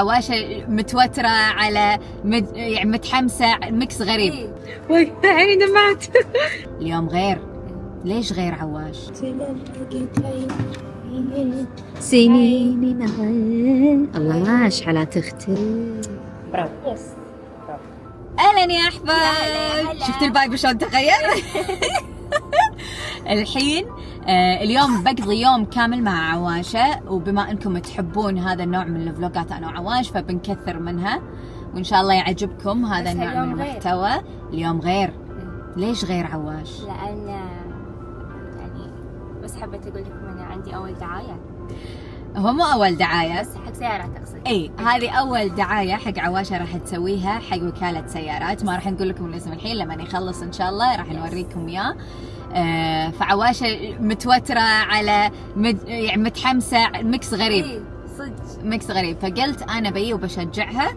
فعواشة متوترة على يعني متحمسة، ميكس غريب. وي عيني دمعت. اليوم غير. ليش غير عواش؟ سنين الله عاش على تختي. برافو. اهلا يا احباب، شفت الفايب شلون تغير؟ الحين اليوم بقضي يوم كامل مع عواشة، وبما انكم تحبون هذا النوع من الفلوجات انا وعواش فبنكثر منها، وان شاء الله يعجبكم هذا النوع من المحتوى. اليوم غير. ليش غير عواش؟ لأن يعني بس حبيت أقول لكم أنا عندي أول دعاية. هو مو أول دعاية، بس حق سيارات أقصد. اي هذه أول دعاية حق عواشة راح تسويها حق وكالة سيارات. ما راح نقول لكم الاسم الحين، لما يخلص إن شاء الله راح نوريكم إياه. فعواشة متوترة على يعني متحمسة، ميكس غريب. صدق ميكس غريب. فقلت أنا بي وبشجعها،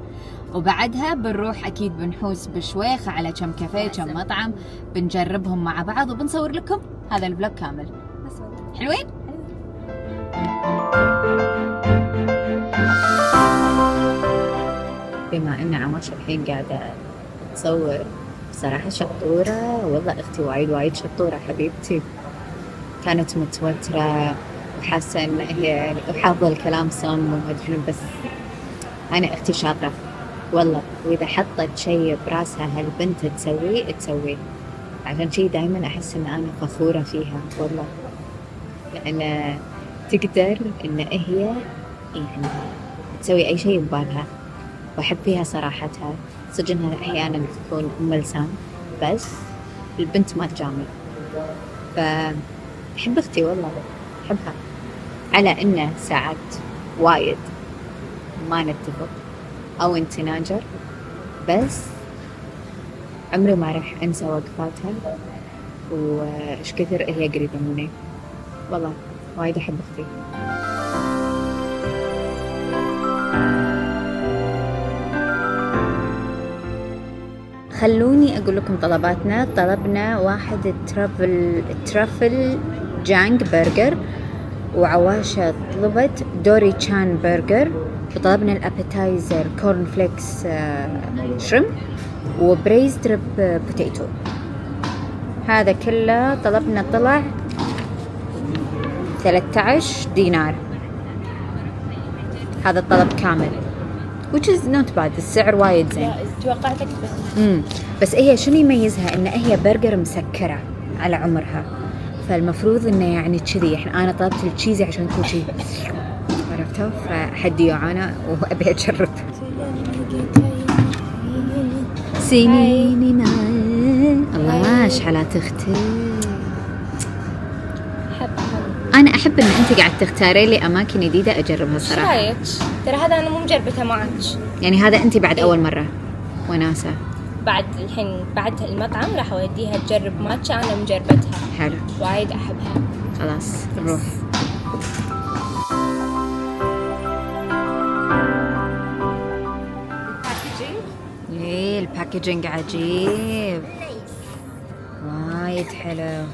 وبعدها بنروح أكيد بنحوس بشويخ على كم كافيه كم مطعم بنجربهم مع بعض، وبنصور لكم هذا الفلوج كامل. حلوين؟ بما ان عواشة الحين قاعدة تصور، بصراحة شطورة والله، اختي وايد شطورة حبيبتي. كانت متوترة وحاسة ان هي وحافظة الكلام صم وما ادري، بس انا اختي شاطرة والله، واذا حطت شيء براسها هالبنت تسويه. عشان شيء دائما احس ان انا فخورة فيها والله، لان تقدر ان هي يعني تسوي اي شيء ببالها، واحب فيها صراحتها. صدق انها احيانا تكون ام لسان، بس البنت ما تجامل. فاحب اختي والله، احبها، على انه ساعات وايد ما نتفق او نتناجر، بس عمري ما راح انسى وقفاتها وايش كثر هي قريبة مني والله. وايد احب اختي. خلوني اقول لكم طلباتنا. طلبنا واحد ترافل جانج برجر، وعواشة طلبت دوري تشان برجر، وطلبنا الابيتايزر كورن فليكس شريم وبريزد ريب بوتيتو. هذا كله طلبنا طلع 13 دينار. هذا الطلب كامل which is not bad. السعر وايد زين. توقعتك بس هي شنو يميزها؟ ان هي برجر مسكرة على عمرها، فالمفروض انه يعني كذي. انا طلبت التشيزي عشان يكون شيء، عرفتوا؟ فحدي انا وابي اجرب. سنين الله عاش على تختي. انا احب ان انت قاعد تختاري لي اماكن جديده اجربها صراحه. رايك؟ ترى هذا انا مو مجربتها معك. يعني هذا انت بعد اول مره وناسه؟ بعد الحين بعد المطعم راح اوديها تجرب ماتشا انا مجربتها. حلو، وايد احبها. خلاص نروح. ايه الباكجينج عجيب، وايد حلو.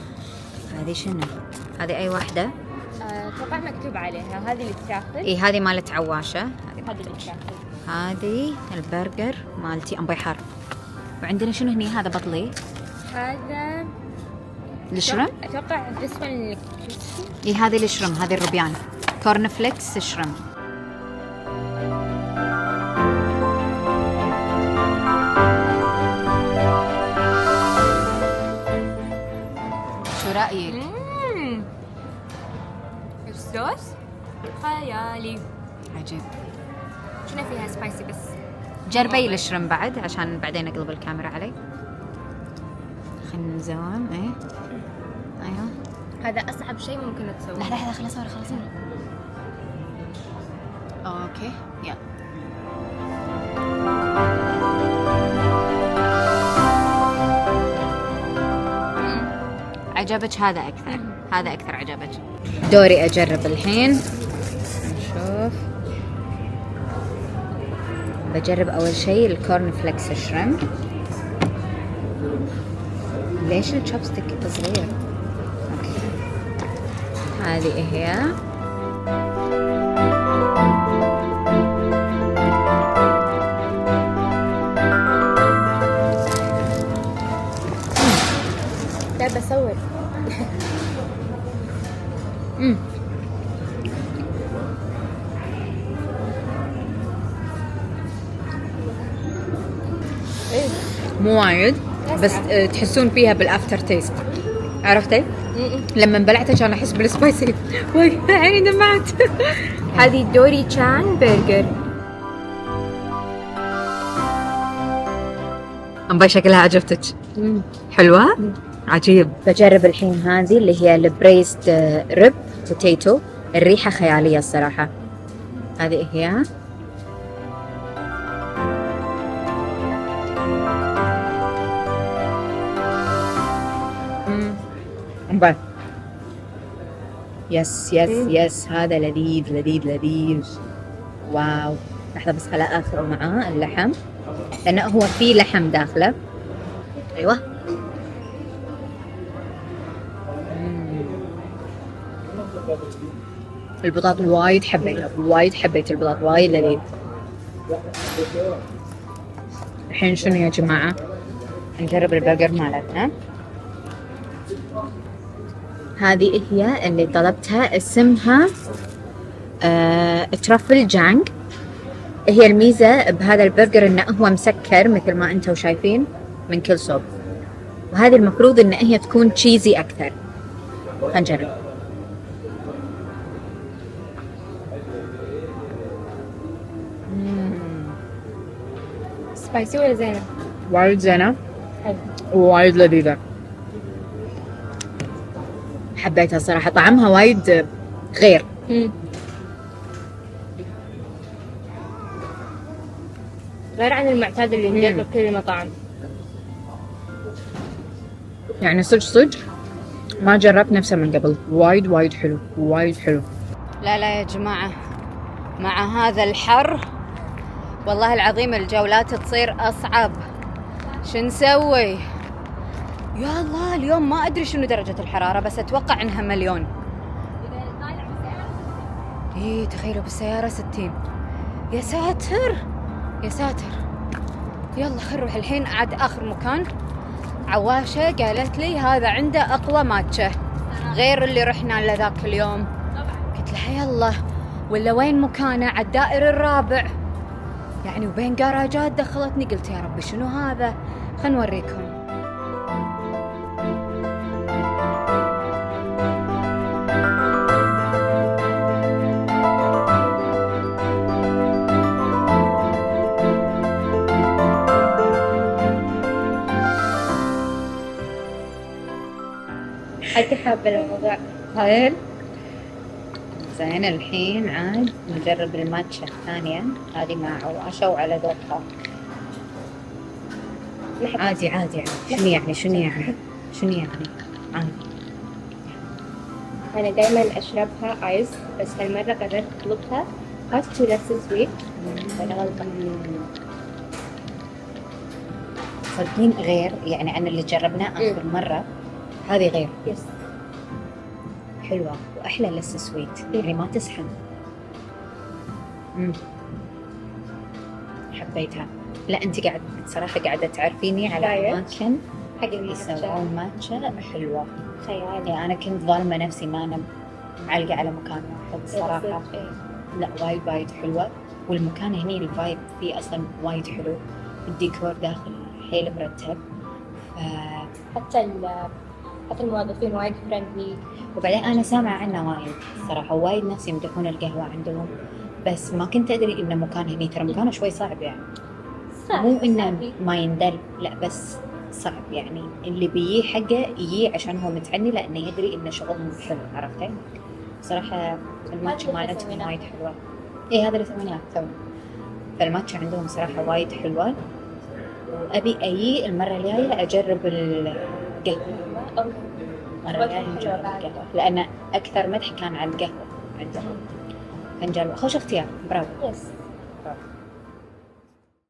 هذه شنو؟ هذه اي واحده؟ اتوقع مكتوب عليها هذه الترافل. اي هذه مالت عواشه. هذه الترافل. هذه البرجر مالتي ام بحر. وعندنا شنو هني؟ هذا بطلي. هذا الشرم. اتوقع this one. اي هذه الشرم، هذه الروبيان كورن فليكس شرم. شو رايك؟ الصوص خيالي. عجيب. شنو فيها سبايسي بس؟ جربي الشرم بعد عشان بعدين اقلب الكاميرا علي. خلينا نزوم. ايه ايوه هذا اصعب شيء ممكن تسويه. لحظه خلص اوكي يلا. عجبك هذا اكثر؟ هذا اكثر عجبك؟ دوري اجرب الحين. نشوف. بجرب اول شيء الكورن فليكس شريم. ليش الشوبستيك صغير؟ اوكي هذه هي. مو وايد بس تحسون فيها بالافتر تيست، عرفتي؟ لما بلعتها كان احس بالسبايسي. وي عيني دمعت. هذه دوري تشان برجر. أمباي شكلها عجبتك؟ حلوة؟ عجيب. بجرب الحين هذه اللي هي البريست ريب بوتيتو، الريحة خيالية الصراحة. هذه هي. أمباي يس هذا لذيذ لذيذ لذيذ. واو. لحظة بس خلا آخذ معاه اللحم لأنه هو فيه لحم داخله. أيوة. البطاط وايد حبيت البطاط وايد لذيذ. الحين شنو يا جماعة؟ نجرب البرجر مالتنا. هذه هي اللي طلبتها، اسمها ترافل جانج. هي الميزة بهذا البرجر انه هو مسكر مثل ما انتم شايفين من كل صوب، وهذه المفروض ان هي تكون تشيزي اكثر. خلينا نجرب. سبايسي ولا زينة؟ وايد زينة حلو. ووايد لذيذة. حبيتها صراحة، طعمها وايد غير. غير عن المعتاد اللي نجربه بكل المطاعم. يعني صدق ما جربت نفسه من قبل. وايد حلو وايد حلو. لا يا جماعة، مع هذا الحر والله العظيم الجولات تصير أصعب. شو نسوي؟ يا الله اليوم ما أدري شنو درجة الحرارة، بس أتوقع إنها مليون. إيه تخيلوا بالسيارة 60. يا ساتر يا ساتر. يلا خل نروح الحين. عاد آخر مكان عواشة قالت لي هذا عنده أقوى ماتشة غير اللي رحنا له ذاك اليوم. قلت لها يلا، ولا وين مكانه؟ على الدائر الرابع يعني، وبين جراجات دخلتني. قلت يا ربي شنو هذا؟ خلنا نوريكم. حتى حابة الموضوع. هايل. زين الحين عاد نجرب الماتشة الثانية هذه مع عواشة وعلى ذوقها. عادي شنو يعني عادي. أنا دايما أشربها آيس، بس هالمرة قررت أطلبها hot to less sweet. ولا غلطة؟ صدقين غير يعني عن اللي جربناه آخر مرة. هذه غير. يس. حلوة وأحلى لسه سويت يعني ما تسحن. حبيتها. لا أنت قاعدة صراحة قاعدة تعرفيني على أماكن يسوون ماتشا حلوة خيالي. أنا كنت ظالمة نفسي ما أنا معلقة على مكان واحد صراحة. لا وايد حلوة، والمكان هني الفايب فيه أصلا وايد حلو، الديكور داخل حيل مرتب. حتى الموظفين وايد فريندلي. وبعدين أنا سامعة عنه وايد صراحة، وايد ناس يمدحون القهوة عندهم، بس ما كنت أدري إنه مكان هني ترى مكانه شوي صعب يعني. مو إنه ما يندل، لا بس صعب يعني. اللي بيجي حقه يجي عشان هو متعني، لأنه يدري إنه شغلهم حلو. عرفتي؟ صراحة الماتشا مالتهم وايد حلوة. إيه هذا اللي سويناه تو. فالماتشا عندهم صراحة وايد حلوة، وأبي أجي المرة الجاية أجرب القهوة. مرة الجاية نجرب القهوة، لأن أكثر مدح كان على القهوة عندهم. نجرب. خوش اختيار، برافو.